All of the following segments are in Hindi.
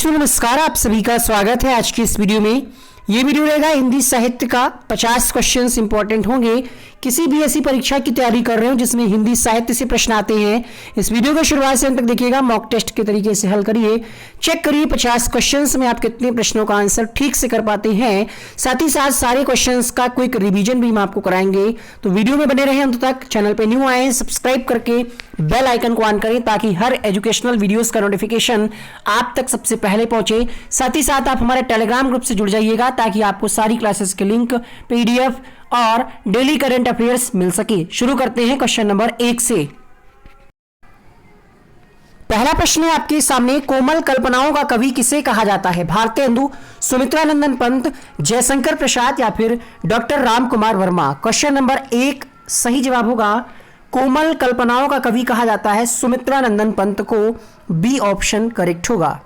बच्चों नमस्कार, आप सभी का स्वागत है आज की इस वीडियो में। ये वीडियो रहेगा हिंदी साहित्य का 50 क्वेश्चंस इंपॉर्टेंट होंगे। किसी भी ऐसी परीक्षा की तैयारी कर रहे हो जिसमें हिंदी साहित्य से प्रश्न आते हैं, इस वीडियो को शुरुआत से अंत तक देखिएगा। मॉक टेस्ट के तरीके से हल करिए, चेक करिए 50 क्वेश्चंस में आप कितने प्रश्नों का आंसर ठीक से कर पाते हैं। साथ ही साथ सारे क्वेश्चंस का क्विक रिवीजन भी हम आपको कराएंगे, तो वीडियो में बने रहे अंत तक। चैनल पर न्यू आए सब्सक्राइब करके बेल आइकन को ऑन करें ताकि हर एजुकेशनल वीडियोस का नोटिफिकेशन आप तक सबसे पहले पहुंचे। साथ ही साथ आप हमारे टेलीग्राम ग्रुप से जुड़ जाइएगा ताकि आपको सारी क्लासेस के लिंक, पीडीएफ और डेली करंट अफेयर्स मिल सके। शुरू करते हैं क्वेश्चन नंबर 1 से। पहला प्रश्न है आपके सामने, कोमल कल्पनाओं का कवि किसे कहा जाता है? भारतेंदु, सुमित्रानंदन पंत, जयशंकर प्रसाद या फिर doctor Ram Kumar Verma? Question number 1 सही जवाब होगा कोमल कल्पनाओं का कवि कहा जाता है सुमित्रानंदन पंत को। बी ऑप्शन करेक्ट होगा।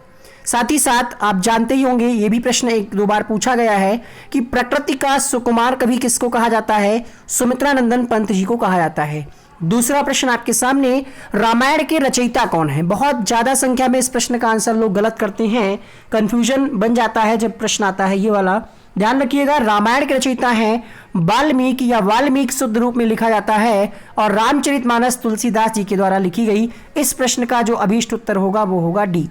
साथ ही साथ आप जानते ही होंगे, ये भी प्रश्न एक दो बार पूछा गया है कि प्रकृति का सुकुमार कवि किसको कहा जाता है? सुमित्रानंदन पंत जी को कहा जाता है। दूसरा प्रश्न आपके सामने, रामायण के रचयिता कौन है? बहुत ज्यादा संख्या में इस प्रश्न का आंसर लोग गलत करते हैं, कंफ्यूजन बन जाता है जब प्रश्न आता है ये वाला। ध्यान रखिएगा, रामायण के रचयिता हैं वाल्मीकि या वाल्मीकि शुद्ध रूप में लिखा जाता है, और रामचरितमानस तुलसीदास जी के द्वारा लिखी गई। इस प्रश्न का जो अभीष्ट उत्तर होगा वो होगा डी।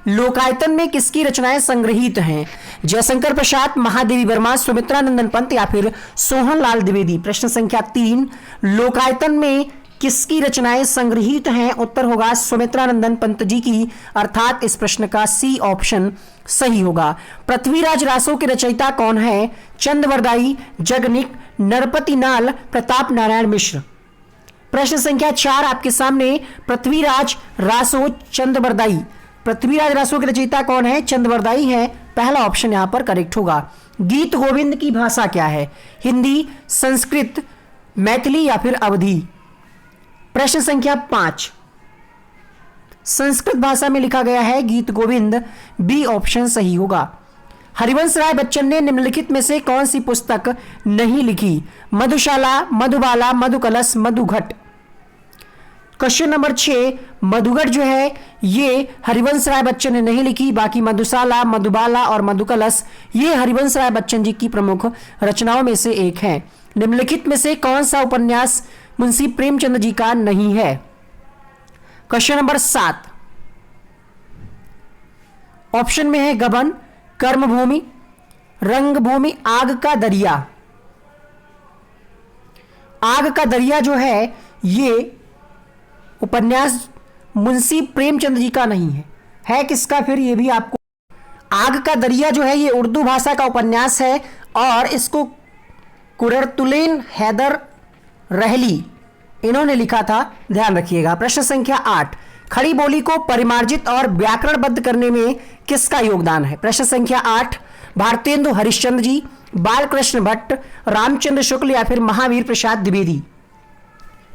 लोकायतन में किसकी रचनाएं संग्रहित हैं? जयशंकर प्रसाद, महादेवी वर्मा, सुमित्रानंदन पंत या फिर सोहनलाल द्विवेदी? प्रश्न संख्या 3, लोकायतन में किसकी रचनाएं संग्रहित हैं? उत्तर होगा सुमित्रानंदन पंत जी की, अर्थात इस प्रश्न का सी ऑप्शन सही होगा। पृथ्वीराज रासो के रचयिता कौन है? चंद्रवरदाई, जगनिक, नरपति नाल, प्रताप नारायण मिश्र? प्रश्न संख्या 4 आपके सामने, पृथ्वीराज रासो चंद्रवरदाई, पृथ्वीराज रासो के रचयिता कौन है? चंद्रवरदाई है, पहला ऑप्शन यहां पर करेक्ट होगा। गीत गोविंद की भाषा क्या है? हिंदी, संस्कृत, मैथिली या फिर अवधी? प्रश्न संख्या 5, संस्कृत भाषा में लिखा गया है गीत गोविंद, बी ऑप्शन सही होगा। हरिवंश राय बच्चन ने निम्नलिखित में से कौन सी पुस्तक नहीं लिखी? मधुशाला, मधुबाला, मधुकलश, मधुघट? क्वेश्चन नंबर 6, मधुघट जो है ये हरिवंश राय बच्चन ने नहीं लिखी, बाकी मधुशाला, मधुबाला और मधुकलश ये हरिवंश राय बच्चन जी की प्रमुख रचनाओं में से एक है। निम्नलिखित में से कौन सा उपन्यास मुंशी प्रेमचंद जी का नहीं है? क्वेश्चन नंबर 7, ऑप्शन में है गबन, कर्मभूमि, रंगभूमि, आग का दरिया। आग का दरिया जो है ये उपन्यास मुंशी प्रेमचंद जी का नहीं है किसका? फिर ये भी आपको, आग का दरिया जो है ये उर्दू भाषा का उपन्यास है और इसको कुरतुलैन हैदर रहली इन्होंने लिखा था, ध्यान रखिएगा। प्रश्न संख्या 8, खड़ी बोली को परिमार्जित और व्याकरणबद्ध करने में किसका योगदान है? प्रश्न संख्या 8, भारतेंदु हरिश्चंद्र जी, बालकृष्ण भट्ट, रामचंद्र शुक्ल या फिर महावीर प्रसाद द्विवेदी?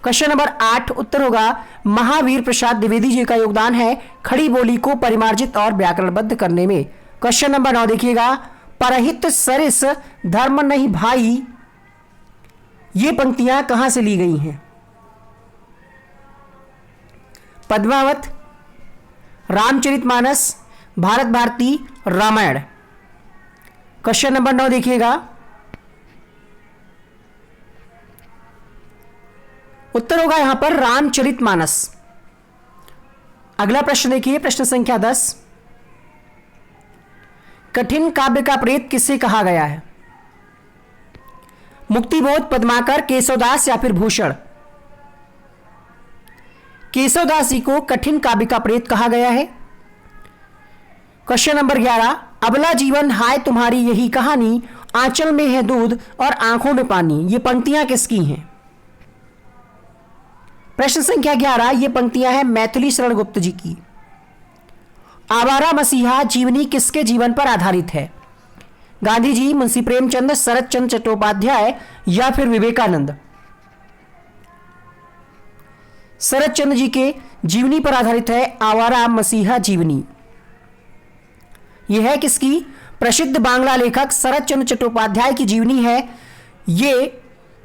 क्वेश्चन नंबर 8 उत्तर होगा महावीर प्रसाद द्विवेदी जी का योगदान है खड़ी बोली को परिमार्जित और व्याकरणबद्ध करने में। क्वेश्चन नंबर 9 देखिएगा, परहित सरिस धर्म नहीं भाई, ये पंक्तियां कहां से ली गई हैं? पद्मावत, रामचरितमानस, भारत भारती, रामायण? क्वेश्चन नंबर 9 देखिएगा, उत्तर होगा यहां पर रामचरितमानस। अगला प्रश्न देखिए, प्रश्न संख्या 10, कठिन काव्य का प्रेत किसे कहा गया है? मुक्तिबोध, पद्माकर, केशवदास या फिर भूषण? केशवदास जी को कठिन काव्य का प्रेत कहा गया है। क्वेश्चन नंबर 11, अबला जीवन हाय तुम्हारी यही कहानी, आंचल में है दूध और आंखों में पानी, ये पंक्तियां किसकी हैं? प्रश्न संख्या 11, ये पंक्तियां हैं मैथिली शरण गुप्त जी की। आवारा मसीहा जीवनी किसके जीवन पर आधारित है? गांधी जी, मुंशी प्रेमचंद, शरत चंद्र चट्टोपाध्याय या फिर विवेकानंद? शरत चंद्र जी के जीवनी पर आधारित है आवारा मसीहा जीवनी। यह है किसकी? प्रसिद्ध बांग्ला लेखक शरत चंद्र चट्टोपाध्याय की जीवनी है। ये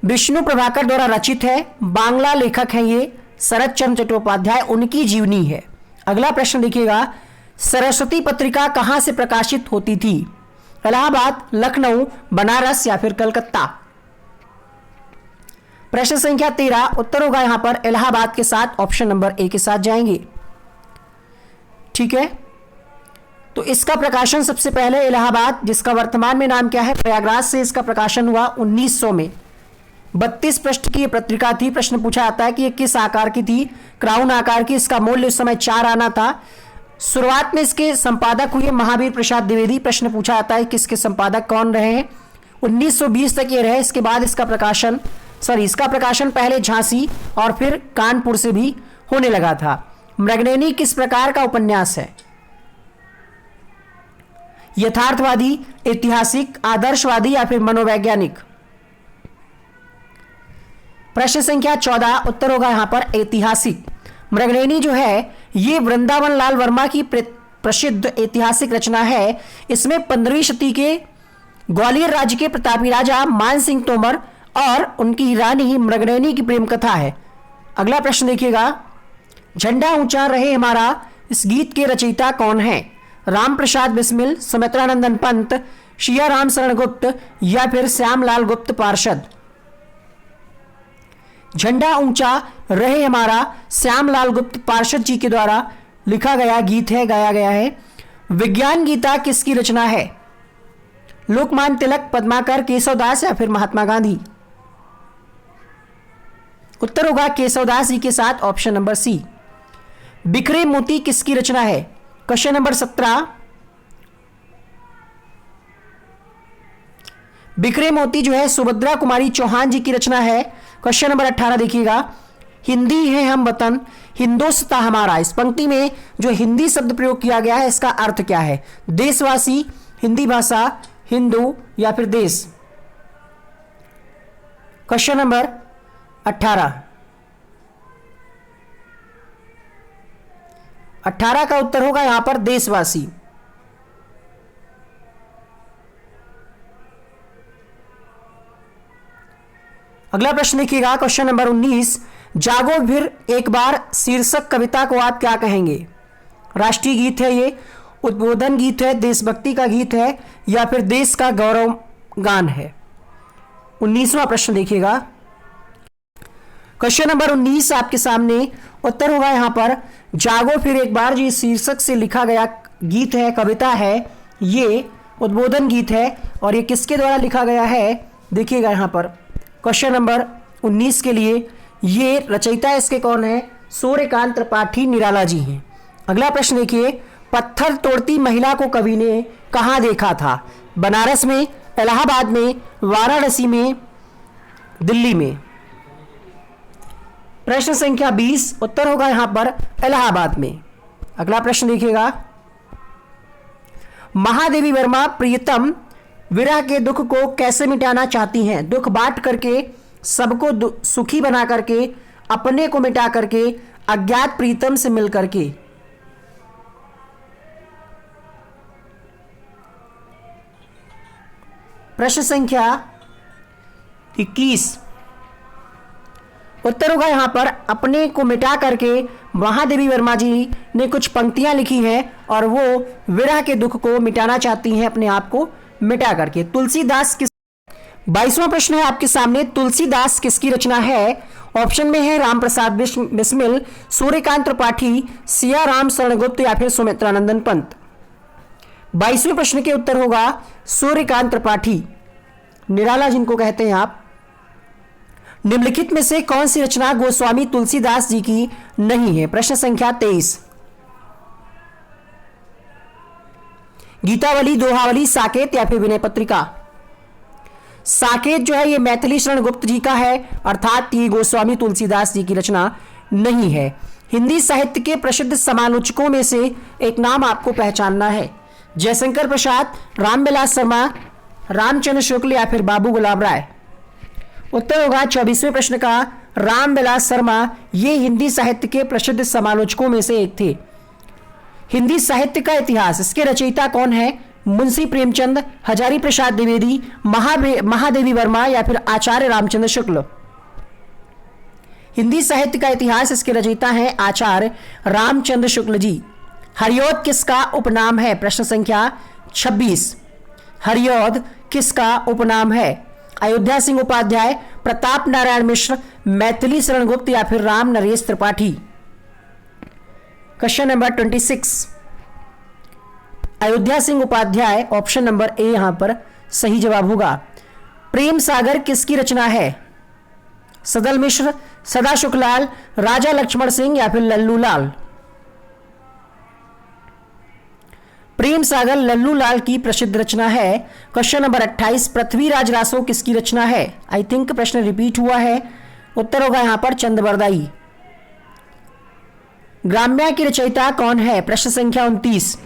विष्णु प्रभाकर द्वारा रचित है, बांग्ला लेखक हैं ये शरत चंद्र चट्टोपाध्याय, उनकी जीवनी है। अगला प्रश्न देखिएगा, सरस्वती पत्रिका कहां से प्रकाशित होती थी? इलाहाबाद, लखनऊ, बनारस या फिर कलकत्ता? प्रश्न संख्या 13 उत्तर होगा यहां पर इलाहाबाद के साथ, ऑप्शन नंबर ए के साथ जाएंगे। ठीक है, तो इसका प्रकाशन सबसे पहले इलाहाबाद, जिसका वर्तमान में नाम क्या है, प्रयागराज से इसका प्रकाशन हुआ 1900 में। 32 पृष्ठ की पत्रिका थी। प्रश्न पूछा जाता है कि ये किस आकार की थी? क्राउन आकार की। इसका मूल्य उस समय 4 आना था। शुरुआत में इसके संपादक हुए महावीर प्रसाद द्विवेदी। प्रश्न पूछा जाता है किसके संपादक कौन रहे हैं? 1920 तक ये रहे। इसके बाद इसका प्रकाशन पहले झांसी और फिर कानपुर से भी होने लगा था। मृगनयनी किस प्रकार का उपन्यास है? यथार्थवादी, ऐतिहासिक, आदर्शवादी या फिर मनोवैज्ञानिक? प्रश्न संख्या 14 उत्तर होगा यहां पर ऐतिहासिक। मृगनयनी जो है ये वृंदावन लाल वर्मा की प्रसिद्ध ऐतिहासिक रचना है। इसमें 15वीं शती के ग्वालियर राज्य के प्रतापी राजा मान सिंह तोमर और उनकी रानी मृगनयनी की प्रेम कथा है। अगला प्रश्न देखिएगा, झंडा ऊंचा रहे हमारा, इस गीत के रचयिता कौन है? राम प्रसाद बिस्मिल, सुमित्रानंदन पंत, शिया राम शरण गुप्त या फिर श्यामलाल गुप्त पार्षद? झंडा ऊंचा रहे हमारा श्यामलाल गुप्त पार्षद जी के द्वारा लिखा गया गीत है, गाया गया है। विज्ञान गीता किसकी रचना है? लोकमान्य तिलक, पद्माकर, केशवदास या फिर महात्मा गांधी? उत्तर होगा केशवदास जी के साथ, ऑप्शन नंबर सी। बिखरे मोती किसकी रचना है? Question number 17। बिखरे मोती जो है सुभद्रा कुमारी चौहान जी की रचना है। क्वेश्चन नंबर 18 देखिएगा, हिंदी है हम वतन, हिंदोस्ता हमारा, इस पंक्ति में जो हिंदी शब्द प्रयोग किया गया है इसका अर्थ क्या है? देशवासी, हिंदी भाषा, हिंदू या फिर देश? क्वेश्चन नंबर 18 का उत्तर होगा यहां पर देशवासी। अगला प्रश्न देखिएगा, क्वेश्चन नंबर 19, जागो फिर एक बार शीर्षक कविता को आप क्या कहेंगे? राष्ट्रीय गीत है ये, उद्बोधन गीत है, देशभक्ति का गीत है या फिर देश का गौरव गान है? 19वां प्रश्न देखिएगा, क्वेश्चन नंबर 19 आपके सामने। उत्तर होगा यहां पर जागो फिर एक बार, जो शीर्षक से लिखा गया गीत है, कविता है, ये उद्बोधन गीत है और ये किसके द्वारा लिखा गया है? देखिएगा यहां पर क्वेश्चन नंबर 19 के लिए ये रचयिता इसके कौन है? सूर्यकांत त्रिपाठी निराला जी हैं। अगला प्रश्न देखिए, पत्थर तोड़ती महिला को कवि ने कहां देखा था? बनारस में, इलाहाबाद में, वाराणसी में, दिल्ली में? प्रश्न संख्या 20 उत्तर होगा यहां पर इलाहाबाद में। अगला प्रश्न देखिएगा, महादेवी वर्मा प्रियतम विरह के दुख को कैसे मिटाना चाहती हैं? दुख बांट करके, सबको सुखी बना करके, अपने को मिटा करके, अज्ञात प्रीतम से मिल करके? प्रश्न संख्या 21 उत्तर होगा यहां पर अपने को मिटा करके। महादेवी वर्मा जी ने कुछ पंक्तियां लिखी हैं और वो विरह के दुख को मिटाना चाहती हैं, अपने आप को मिटा करके। तुलसीदास किस 22वां प्रश्न है आपके सामने, तुलसीदास किसकी रचना है? ऑप्शन में है राम प्रसाद बिस्मिल, सूर्यकांत त्रिपाठी, सिया राम शरण गुप्त या फिर सुमित्रानंदन पंत? 22वें प्रश्न के उत्तर होगा सूर्यकांत त्रिपाठी, निराला जिनको कहते हैं आप। निम्नलिखित में से कौन सी रचना गोस्वामी तुलसीदास जी की नहीं है? प्रश्न संख्या 23। गीतावली, दोहावली, साकेत या फिर विनय पत्रिका? साकेत जो है ये मैथिली शरण गुप्त जी का है, अर्थात ये गोस्वामी तुलसीदास जी की रचना नहीं है। हिंदी साहित्य के प्रसिद्ध समालोचकों में से एक नाम आपको पहचानना है। जयशंकर प्रसाद, रामविलास शर्मा, रामचंद्र शुक्ल या फिर बाबू गुलाब राय? उत्तर होगा 24वें प्रश्न का रामविलास शर्मा। ये हिंदी साहित्य के प्रसिद्ध समालोचकों में से एक थे। हिंदी साहित्य का इतिहास, इसके रचयिता कौन है? मुंशी प्रेमचंद, हजारी प्रसाद द्विवेदी, महादेवी वर्मा या फिर आचार्य रामचंद्र शुक्ल? हिंदी साहित्य का इतिहास, इसके रचयिता हैं आचार्य रामचंद्र शुक्ल जी। हरिऔध किसका उपनाम है? प्रश्न संख्या 26। हरिऔध किसका उपनाम है? अयोध्या सिंह उपाध्याय, प्रताप नारायण मिश्र, मैथिली शरण गुप्त या फिर Ram Naresh Tripathi. Question number 26। Ayodhya Singh Upadhyay, option number A यहां पर सही जवाब होगा। प्रेम सागर किसकी रचना है? सदल मिश्र, सदा शुक्लाल, राजा लक्ष्मण सिंह या फिर लल्लू लाल। प्रेम सागर लल्लू लाल की प्रसिद्ध रचना है। Question number 28। पृथ्वीराज रासो किसकी रचना है? आई थिंक प्रश्न रिपीट हुआ है। उत्तर होगा यहां पर चंद्रबरदाई। ग्राम्या की रचयिता कौन है? प्रश्न संख्या 29।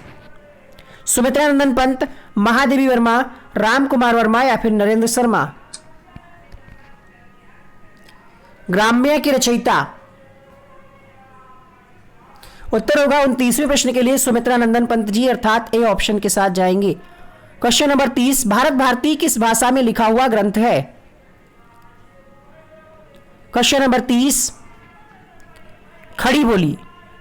सुमित्रा नंदन पंत, महादेवी वर्मा, राम कुमार वर्मा या फिर नरेंद्र शर्मा। ग्राम्या की रचयिता, उत्तर होगा 29वें प्रश्न के लिए सुमित्रा नंदन पंत जी, अर्थात ए ऑप्शन के साथ जाएंगे। Question number 30। भारत भारती किस भाषा में लिखा हुआ ग्रंथ है? Question number 30। खड़ी बोली।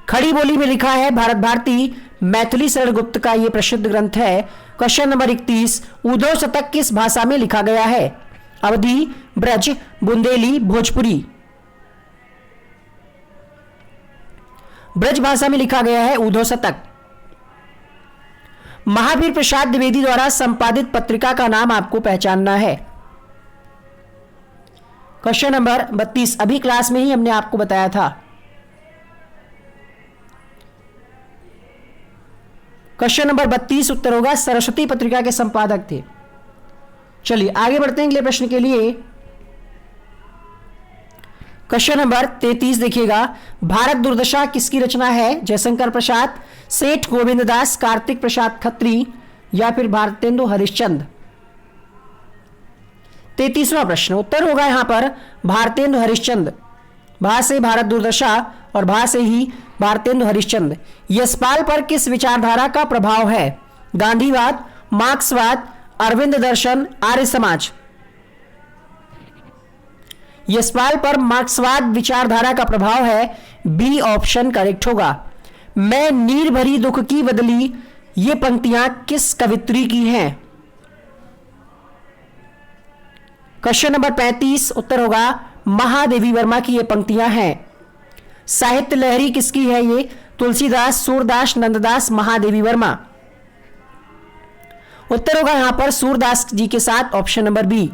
खड़ी बोली में लिखा है भारत भारती। मैथिली शरण गुप्त का यह प्रसिद्ध ग्रंथ है। Question number 31। उद्धव शतक किस भाषा में लिखा गया है? अवधी, ब्रज, बुंदेली, भोजपुरी। ब्रज भाषा में लिखा गया है उद्धव शतक। महावीर प्रसाद द्विवेदी द्वारा संपादित पत्रिका का नाम आपको पहचानना है। Question number 32। अभी क्लास में ही हमने आपको बताया था। क्वेश्चन नंबर 32 उत्तर होगा सरस्वती पत्रिका के संपादक थे। चलिए आगे बढ़ते हैं अगले प्रश्न के लिए। क्वेश्चन नंबर 33 देखिएगा। भारत दुर्दशा किसकी रचना है? जयशंकर प्रसाद, सेठ गोविंद दास, कार्तिक प्रसाद खत्री या फिर भारतेंदु हरिश्चंद्र। 33वां प्रश्न उत्तर होगा यहां पर भारतेंदु हरिश्चंद्र। भा से भारत दुर्दशा और भा से ही भारतेंदु हरिश्चंद्र। यशपाल पर किस विचारधारा का प्रभाव है? गांधीवाद, मार्क्सवाद, अरविंद दर्शन, आर्य समाज। यशपाल पर मार्क्सवाद विचारधारा का प्रभाव है। बी ऑप्शन करेक्ट होगा। मैं नीर भरी दुख की बदली, ये पंक्तियां किस कवित्री की हैं? क्वेश्चन नंबर 35 उत्तर होगा महादेवी वर्मा की ये पंक्तियां हैं। साहित्य लहरी किसकी है? ये तुलसीदास, सूरदास, नंददास, महादेवी वर्मा। उत्तर होगा यहां पर सूरदास जी के साथ option number B.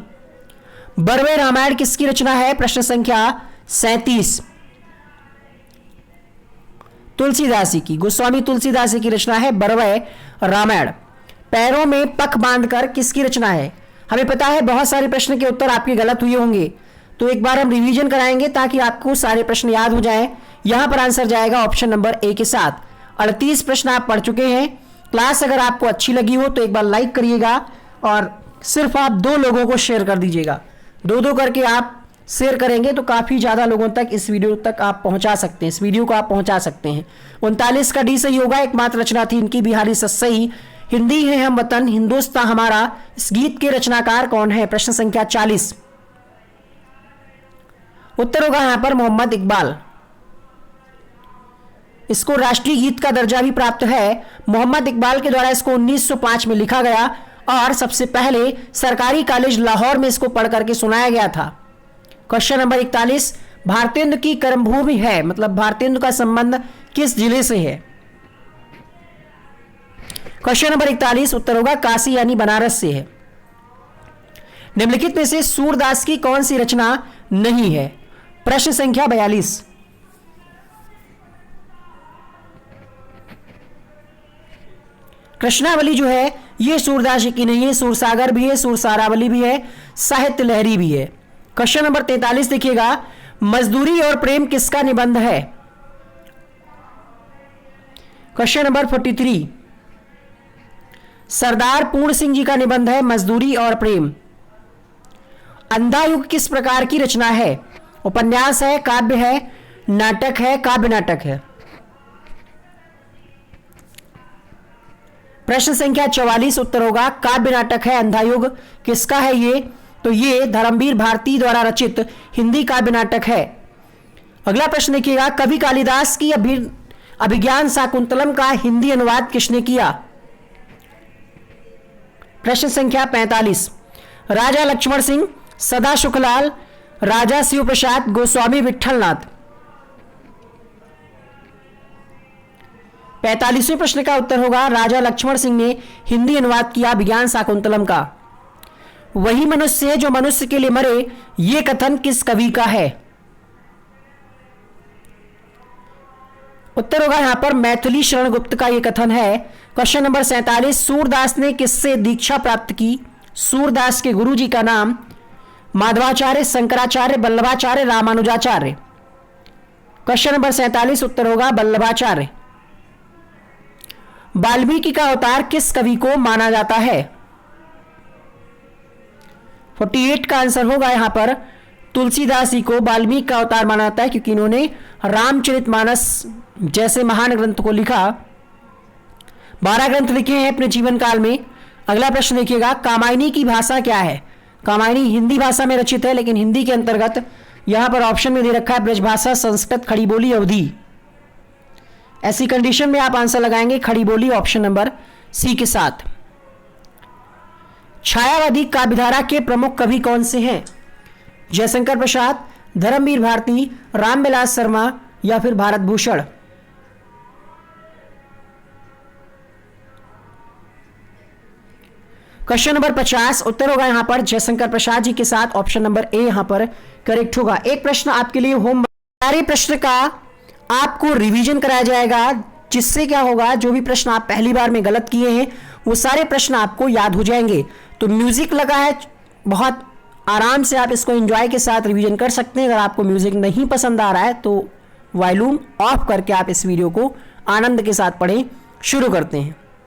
Barvai Ramayan किसकी रचना है? प्रश्न संख्या 37। तुलसीदास की, गोस्वामी तुलसीदास की रचना है बरवे रामायण। पैरों में पख बांधकर किसकी रचना है? हमें पता है बहुत सारे प्रश्न के उत्तर आपके गलत हुए होंगे, तो एक बार हम रिवीजन कराएंगे ताकि आपको सारे प्रश्न याद हो जाएं। यहां पर आंसर जाएगा ऑप्शन नंबर ए के साथ। 38 प्रश्न आप पढ़ चुके हैं। क्लास अगर आपको अच्छी लगी हो तो एक बार लाइक करिएगा और सिर्फ आप 2 लोगों को शेयर कर दीजिएगा। 2-2 करके आप शेयर करेंगे तो काफी ज्यादा लोगों तक इस वीडियो तक आप पहुंचा सकते हैं, इस वीडियो को आप पहुंचा सकते हैं। 39 का डी सही होगा। एकमात्र रचना थी इनकी बिहारी सही। हिंदी है हम वतन, हिंदुस्तान हमारा। इस गीत के रचनाकार कौन है? प्रश्न संख्या 40। उत्तर होगा यहां पर मोहम्मद इकबाल। इसको राष्ट्रीय गीत का दर्जा भी प्राप्त है। मोहम्मद इकबाल के द्वारा इसको 1905 में लिखा गया और सबसे पहले सरकारी कॉलेज लाहौर में इसको पढ़ करके सुनाया गया था। Question number 41। भारतेंदु की कर्मभूमि है, मतलब भारतेंदु का संबंध किस जिले से है? क्वेश्चन नंबर 41 उत्तर होगा काशी यानी बनारस से है। निम्नलिखित में से सूरदास की कौन सी रचना नहीं है? प्रश्न संख्या 42। कृष्णावली जो है ये सूरदास की नहीं है। सूरसागर भी है, सूरसारावली भी है, साहित्य लहरी भी है। क्वेश्चन नंबर 43 देखिएगा। मजदूरी और प्रेम किसका निबंध है? Question number 43। सरदार पूर्ण सिंह जी का निबंध है मजदूरी और प्रेम। अंधा युग किस प्रकार की रचना है? उपन्यास है, काव्य है, नाटक है, काव्य नाटक है। प्रश्न संख्या 44 उत्तर होगा काव्य नाटक है अंधा युग। किसका है ये? तो ये धर्मवीर भारती द्वारा रचित हिंदी काव्य नाटक है। अगला प्रश्न देखिएगा। कवि कालिदास की अभिज्ञान शाकुंतलम का हिंदी अनुवाद किसने किया? प्रश्न संख्या 45। राजा लक्ष्मण सिंह, सदा सुखलाल, राजा शिव प्रसाद, गोस्वामी विठलनाथ। 45वें प्रश्न का उत्तर होगा राजा लक्ष्मण सिंह ने हिंदी अनुवाद किया अभिज्ञान शाकुंतलम का। वही मनुष्य है जो मनुष्य के लिए मरे, यह कथन किस कवि का है? उत्तर होगा यहां पर मैथिली शरण गुप्त का यह कथन है। Question number 47। सूरदास ने किससे दीक्षा प्राप्त की? सूरदास के गुरुजी का नाम माधवाचार्य, शंकराचार्य, वल्लभाचार्य, रामानुजाचार्य। क्वेश्चन नंबर 47 उत्तर होगा वल्लभाचार्य। वाल्मीकि का अवतार किस कवि को माना जाता है? 48 का आंसर होगा यहां पर तुलसीदास जी को वाल्मीकि का अवतार माना जाता है, क्योंकि इन्होंने रामचरितमानस जैसे महान ग्रंथ को लिखा। 12 ग्रंथ लिखे हैं अपने जीवन काल में। अगला प्रश्न देखिएगा, कामायनी की भाषा क्या है? कामायनी हिंदी भाषा में रचित है, लेकिन हिंदी के अंतर्गत यहां पर ऑप्शन में दे रखा है ब्रजभाषा, संस्कृत, खड़ी बोली, अवधी। ऐसी कंडीशन में आप आंसर लगाएंगे खड़ी बोली, ऑप्शन नंबर सी के साथ। छायावादी काव्यधारा के प्रमुख कवि कौन से हैं? जयशंकर प्रसाद, धर्मवीर भारती, रामविलास शर्मा या फिर भारत भूषण। क्वेश्चन नंबर 50 उत्तर होगा यहां पर जयशंकर प्रसाद जी के साथ, ऑप्शन नंबर ए यहां पर करेक्ट होगा। एक प्रश्न आपके लिए होम, सारे प्रश्न का आपको रिवीजन कराया जाएगा, जिससे क्या होगा जो भी प्रश्न आप पहली बार में गलत किए हैं वो सारे प्रश्न आपको याद हो जाएंगे। तो म्यूजिक लगा है, बहुत आराम से आप इसको एंजॉय के साथ रिवीजन कर सकते हैं। अगर आपको म्यूजिक नहीं पसंद आ रहा है तो वॉल्यूम ऑफ करके आप इस वीडियो को आनंद के साथ पढ़ें। शुरू करते हैं।